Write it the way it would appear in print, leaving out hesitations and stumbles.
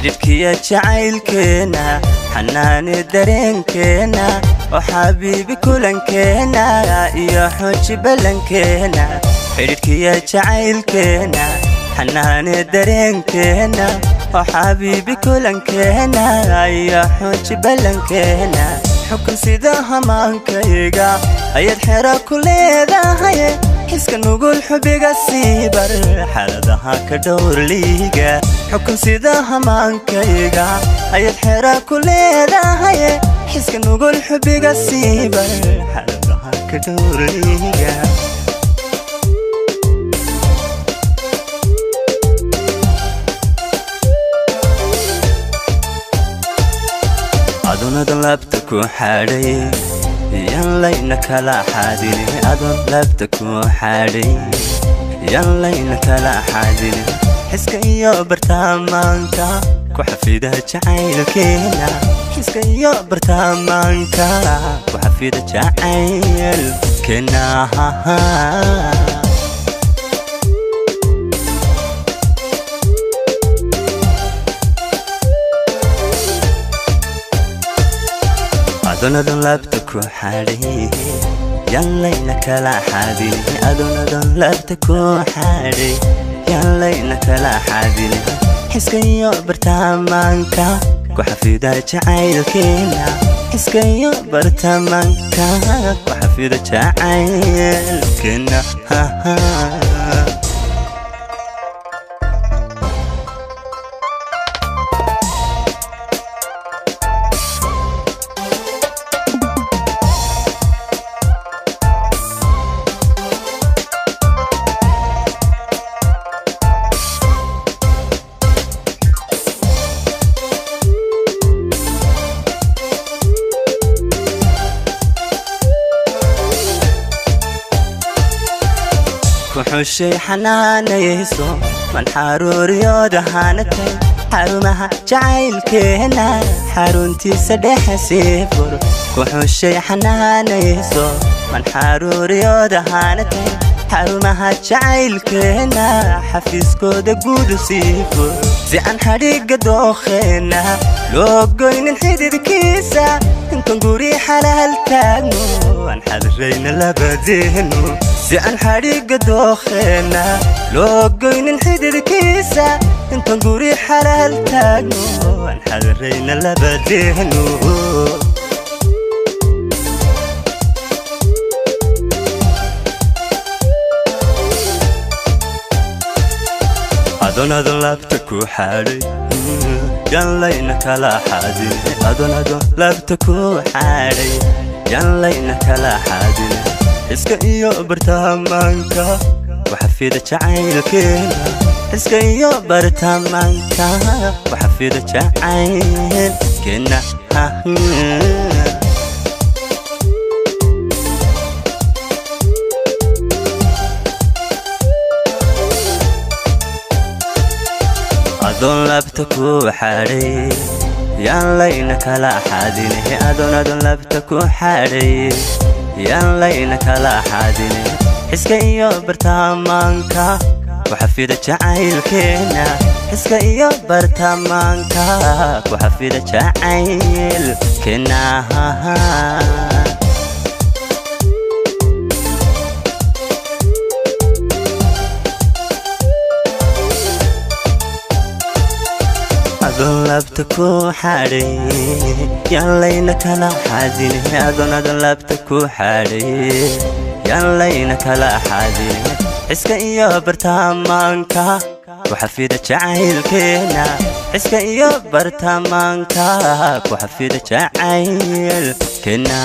xidhiidhkiya jacaylkeena xanaani dareenkeena oo xabiibi kulankeena iyo xooji ballankeena xidhiidhkiya jacaylkeena xanaani dareenkeena oo xabiibi kulankeena iyo xooji ballankeena xukun sida hamaankayga ayaad xero ku leedahay xiska nugul xubiga siibar xaaladaha ka dhowr liiga xukun sida hamaankayga ayaad xero ku leedahay xiska nugul xubiga siibar xaaladaha ka dhowr liiga aduna labta ku xaadhay yan layna kala xaadin adun labta ku xaadhay yan layna kala xaadin xiska iyo bartamaanka ku xafida jacaylkeena xiska iyo bartamaanka ku xafida jacaylkeena adun labta ku xaadhay yan layna kala xaadin adun labta ku xaadhay yan layna kala xaadin xiska iyo bartamaanka ku xafida jacaylkeena xiska iyo bartamaanka ku xafida jacaylkeena وحوشي حنانا يسو من حاروريو دهانتي حارومها جعيل كينا حارونتي سدح سيفور وحوشي حنانا يسو من حاروريو دهانتي حارومها جعيل كينا حفيزكو دقود سيفور زي عن حريق دوخينا لوقوين الحديد كيسا انتو نقوري حلال تاقنو عن حذرين لبدينو زي عن حريق دوخينا لوقوين الحديد كيسا انتو نقوري حلال تاقنو عن حذرين لبدينو adun labta ku xaadhay yan layna kala xaadin adun labta ku xaadhay yan layna kala xaadin xiska iyo bartamaanka ku xafida jacaylkeena xiska iyo bartamaanka ku xafida jacaylkeena adun labta ku xaadhay yan layna kala xaadin adun labta ku xaadhay yan layna kala xaadin xiska iyo bartamaanka ku xafida jacaylkeena xiska iyo bartamaanka ku xafida jacaylkeena adun labta ku xaadhay yan layna kala xaadin adun labta ku xaadhay yan layna kala xaadin xiska iyo bartamaanka ku xafida jacaylkeena xiska iyo bartamaanka ku xafida jacaylkeena